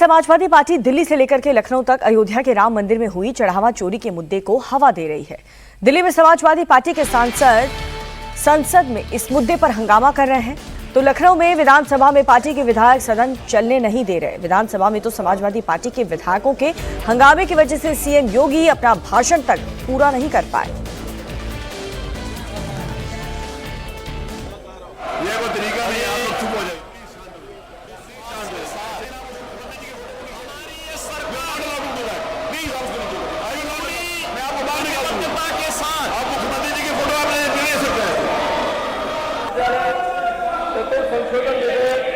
Samajwadi party Delhi से लेकर के लखनऊ तक अयोध्या के राम मंदिर में हुई चढ़ावा चोरी के मुद्दे को हवा दे रही है। दिल्ली में समाजवादी पार्टी के सांसद संसद में इस मुद्दे पर हंगामा कर रहे हैं, तो लखनऊ में विधानसभा में पार्टी के विधायक सदन चलने नहीं दे रहे। विधानसभा में तो समाजवादी पार्टी के विधायकों के हंगामे की वजह से सीएम योगी अपना भाषण तक पूरा नहीं कर पाए।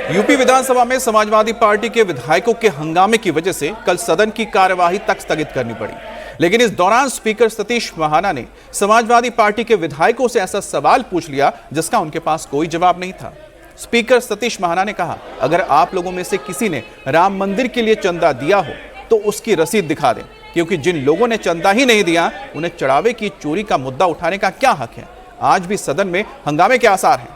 यूपी विधानसभा में समाजवादी पार्टी के विधायकों के हंगामे की वजह से कल सदन की कार्यवाही तक स्थगित करनी पड़ी। लेकिन इस दौरान स्पीकर सतीश महाना ने समाजवादी पार्टी के विधायकों से ऐसा सवाल पूछ लिया जिसका उनके पास कोई जवाब नहीं था। स्पीकर सतीश महाना ने कहा, अगर आप लोगों में से किसी ने राम मंदिर के लिए चंदा दिया हो तो उसकी रसीद दिखा दें, क्योंकि जिन लोगों ने चंदा ही नहीं दिया उन्हें चढ़ावे की चोरी का मुद्दा उठाने का क्या हक है। आज भी सदन में हंगामे के आसार हैं।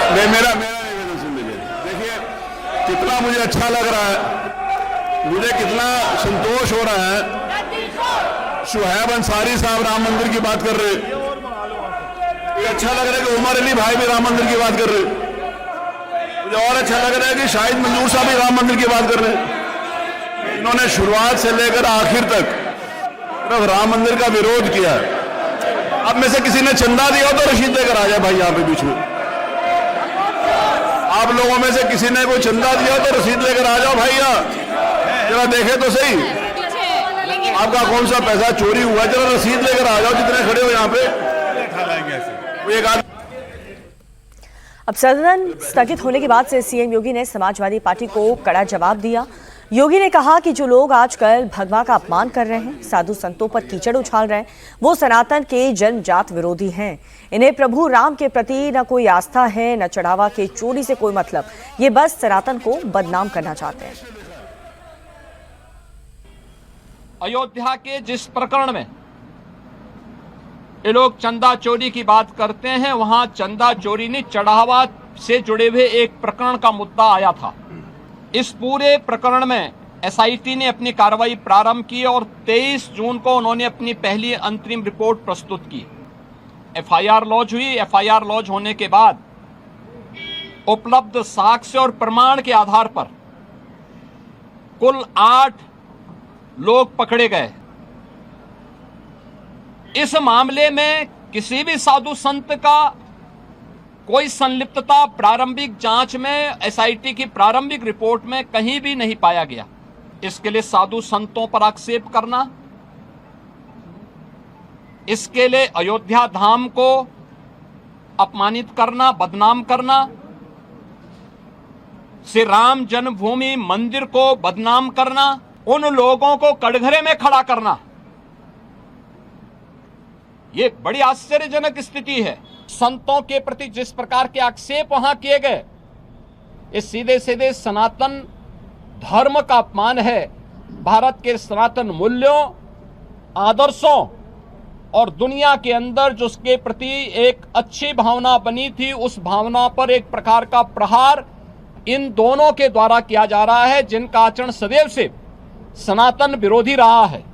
मेरा निवेदन सुन लीजिए। देखिए कितना मुझे अच्छा लग रहा है, मुझे कितना संतोष हो रहा है। शुहैब अंसारी साहब राम मंदिर की बात कर रहे, अच्छा लग रहा है कि उमर अली भाई भी राम मंदिर की बात कर रहे। मुझे और अच्छा लग रहा है कि शाहिद मंजूर साहब भी राम मंदिर की बात कर रहे। इन्होंने शुरुआत से लेकर आखिर तक सिर्फ राम मंदिर का विरोध किया। अब में से किसी ने चंदा दिया हो तो रशीद लेकर आ जाए भाई, यहाँ पे बीच में। आप लोगों में से किसी ने कोई चंदा दिया तो रसीद लेकर आ जाओ भैया, जरा देखे तो सही आपका कौन सा पैसा चोरी हुआ, जरा रसीद लेकर आ जाओ जितने खड़े हो यहाँ पे। अब सदन स्थगित होने के बाद से सीएम योगी ने समाजवादी पार्टी को कड़ा जवाब दिया। योगी ने कहा कि जो लोग आजकल भगवा का अपमान कर रहे हैं, साधु संतों पर कीचड़ उछाल रहे हैं, वो सनातन के जन्मजात विरोधी हैं। इन्हें प्रभु राम के प्रति न कोई आस्था है, न चढ़ावा के चोरी से कोई मतलब। ये बस सनातन को बदनाम करना चाहते हैं। अयोध्या के जिस प्रकरण में ये लोग चंदा चोरी की बात करते हैं, वहां चंदा चोरी नहीं, चढ़ावा से जुड़े हुए एक प्रकरण का मुद्दा आया था। इस पूरे प्रकरण में एसआईटी ने अपनी कार्रवाई प्रारंभ की और 23 जून को उन्होंने अपनी पहली अंतरिम रिपोर्ट प्रस्तुत की। एफआईआर लॉन्च हुई। एफआईआर लॉन्च होने के बाद उपलब्ध साक्ष्य और प्रमाण के आधार पर कुल 8 लोग पकड़े गए। इस मामले में किसी भी साधु संत का कोई संलिप्तता प्रारंभिक जांच में एसआईटी की प्रारंभिक रिपोर्ट में कहीं भी नहीं पाया गया। इसके लिए साधु संतों पर आक्षेप करना, इसके लिए अयोध्या धाम को अपमानित करना, बदनाम करना, श्री राम जन्मभूमि मंदिर को बदनाम करना, उन लोगों को कटघरे में खड़ा करना, ये बड़ी आश्चर्यजनक स्थिति है। संतों के प्रति जिस प्रकार के आक्षेप वहां किए गए, ये सीधे सीधे सनातन धर्म का अपमान है। भारत के सनातन मूल्यों, आदर्शों और दुनिया के अंदर जो उसके प्रति एक अच्छी भावना बनी थी, उस भावना पर एक प्रकार का प्रहार इन दोनों के द्वारा किया जा रहा है, जिनका आचरण सदैव से सनातन विरोधी रहा है।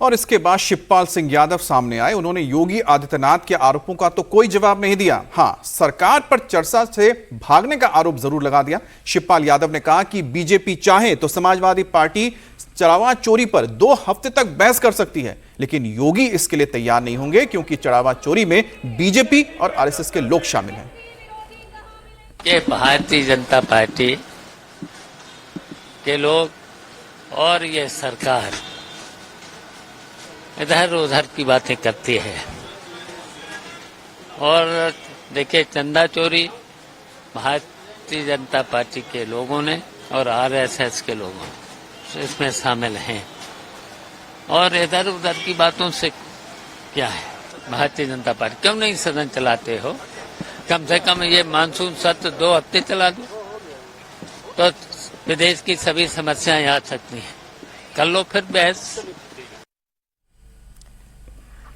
और इसके बाद शिवपाल सिंह यादव सामने आए। उन्होंने योगी आदित्यनाथ के आरोपों का तो कोई जवाब नहीं दिया। हाँ, सरकार पर चर्चा से भागने का आरोप जरूर लगा दिया। शिवपाल यादव ने कहा कि बीजेपी चाहे तो समाजवादी पार्टी चढ़ावा चोरी पर 2 हफ्ते तक बहस कर सकती है, लेकिन योगी इसके लिए तैयार नहीं होंगे, क्योंकि चढ़ावा चोरी में बीजेपी और आरएसएस के लोग शामिल हैं। ये भारतीय जनता पार्टी के लोग और ये सरकार इधर उधर की बातें करती है। और देखिए, चंदा चोरी भारतीय जनता पार्टी के लोगों ने और आरएसएस के लोगों इसमें शामिल हैं। और इधर उधर की बातों से क्या है, भारतीय जनता पार्टी क्यों नहीं सदन चलाते हो? कम से कम ये मानसून सत्र 2 हफ्ते चला दो तो विदेश की सभी समस्याएं आ सकती हैं। कर लो फिर बहस।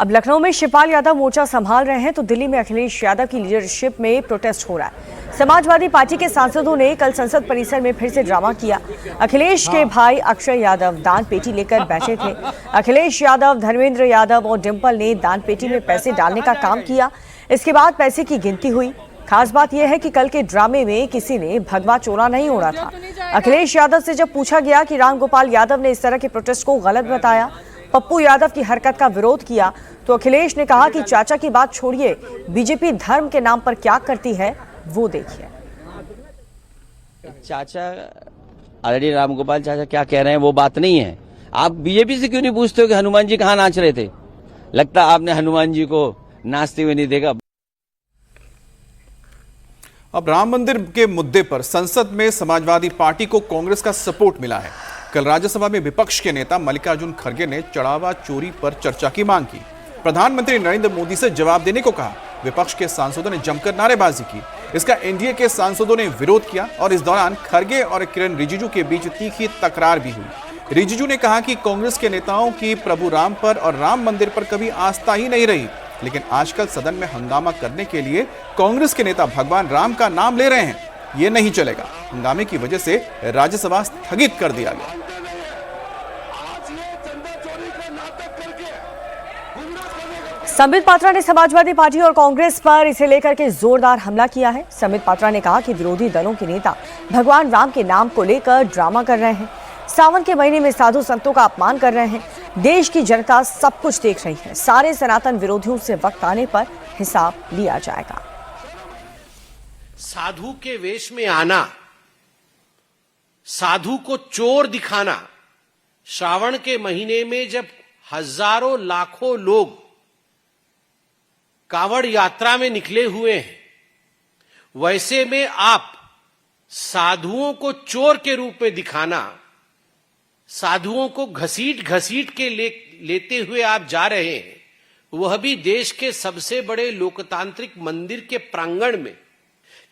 अब लखनऊ में शिवपाल यादव मोर्चा संभाल रहे हैं तो दिल्ली में अखिलेश यादव की लीडरशिप में प्रोटेस्ट हो रहा है। समाजवादी पार्टी के सांसदों ने कल संसद परिसर में फिर से ड्रामा किया। अखिलेश के भाई अक्षय यादव दान पेटी लेकर बैठे थे। अखिलेश यादव, धर्मेंद्र यादव और डिंपल ने दान पेटी में पैसे डालने का काम किया। इसके बाद पैसे की गिनती हुई। खास बात यह है कि कल के ड्रामे में किसी ने भगवा चोला नहीं ओढ़ा था। अखिलेश यादव से जब पूछा गया कि रामगोपाल यादव ने इस तरह के प्रोटेस्ट को गलत बताया, पप्पू यादव की हरकत का विरोध किया, तो अखिलेश ने कहा कि चाचा की बात छोड़िए, बीजेपी धर्म के नाम पर क्या करती है वो देखिए। चाचा ऑलरेडी रामगोपाल चाचा क्या कह रहे हैं वो बात नहीं है। आप बीजेपी से क्यों नहीं पूछते हो कि हनुमान जी कहाँ नाच रहे थे? लगता आपने हनुमान जी को नाचते हुए नहीं देखा। अब राम मंदिर के मुद्दे पर संसद में समाजवादी पार्टी को कांग्रेस का सपोर्ट मिला है। कल राज्यसभा में विपक्ष के नेता मल्लिकार्जुन खड़गे ने चढ़ावा चोरी पर चर्चा की मांग की। प्रधानमंत्री नरेंद्र मोदी से जवाब देने को कहा। विपक्ष के सांसदों ने जमकर नारेबाजी की। इसका एनडीए के सांसदों ने विरोध किया और इस दौरान खड़गे और किरण रिजिजू के बीच तीखी तकरार भी हुई। रिजिजू ने कहा कि कांग्रेस के नेताओं की प्रभु राम पर और राम मंदिर पर कभी आस्था ही नहीं रही, लेकिन आजकल सदन में हंगामा करने के लिए कांग्रेस के नेता भगवान राम का नाम ले रहे हैं। ये नहीं चलेगा। हंगामे की वजह से राज्यसभा स्थगित कर दिया गया। संबित पात्रा ने समाजवादी पार्टी और कांग्रेस पर इसे लेकर के जोरदार हमला किया है। संबित पात्रा ने कहा कि विरोधी दलों के नेता भगवान राम के नाम को लेकर ड्रामा कर रहे हैं, सावन के महीने में साधु संतों का अपमान कर रहे हैं। देश की जनता सब कुछ देख रही है। सारे सनातन विरोधियों से वक्त आने पर हिसाब लिया जाएगा। साधु के वेश में आना, साधु को चोर दिखाना, श्रावण के महीने में जब हजारों लाखों लोग कांवड़ यात्रा में निकले हुए हैं, वैसे में आप साधुओं को चोर के रूप में दिखाना, साधुओं को घसीट घसीट के लेते हुए आप जा रहे हैं, वह भी देश के सबसे बड़े लोकतांत्रिक मंदिर के प्रांगण में।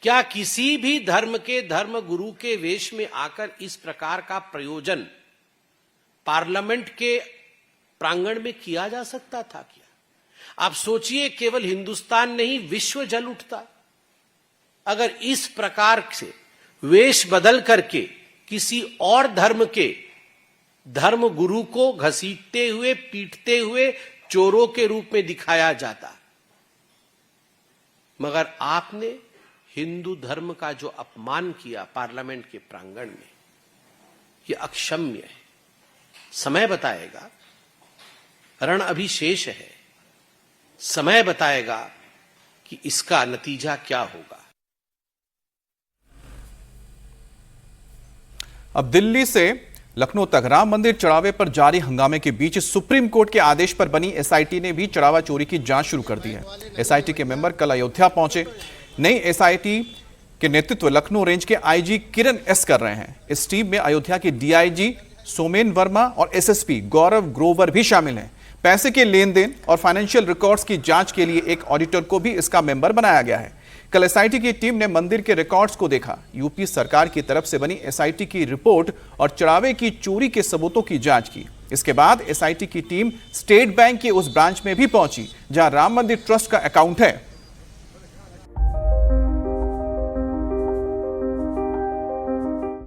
क्या किसी भी धर्म के धर्म गुरु के वेश में आकर इस प्रकार का प्रयोजन पार्लियामेंट के प्रांगण में किया जा सकता था क्या? आप सोचिए, केवल हिंदुस्तान नहीं विश्व जल उठता अगर इस प्रकार से वेश बदल करके किसी और धर्म के धर्म गुरु को घसीटते हुए, पीटते हुए चोरों के रूप में दिखाया जाता। मगर आपने हिंदू धर्म का जो अपमान किया पार्लियामेंट के प्रांगण में, यह अक्षम्य है। समय बताएगा, रण अभी शेष है। समय बताएगा कि इसका नतीजा क्या होगा। अब दिल्ली से लखनऊ तक राम मंदिर चढ़ावे पर जारी हंगामे के बीच सुप्रीम कोर्ट के आदेश पर बनी एसआईटी ने भी चढ़ावा चोरी की जांच शुरू कर दी है। एसआईटी के मेंबर कल अयोध्या पहुंचे। नई एसआईटी के नेतृत्व लखनऊ रेंज के आईजी किरण एस कर रहे हैं। इस टीम में अयोध्या के डीआईजी सोमेन वर्मा और एसएसपी गौरव ग्रोवर भी शामिल हैं। पैसे के लेन देन और फाइनेंशियल रिकॉर्ड्स की जांच के लिए एक ऑडिटर को भी इसका मेंबर बनाया गया है। कल एसआईटी की टीम ने मंदिर के रिकॉर्ड्स को देखा। यूपी सरकार की तरफ से बनी एसआईटी की रिपोर्ट और चढ़ावे की चोरी के सबूतों की जांच की। इसके बाद एसआईटी की टीम स्टेट बैंक के उस ब्रांच में भी पहुंची जहां राम मंदिर ट्रस्ट का अकाउंट है।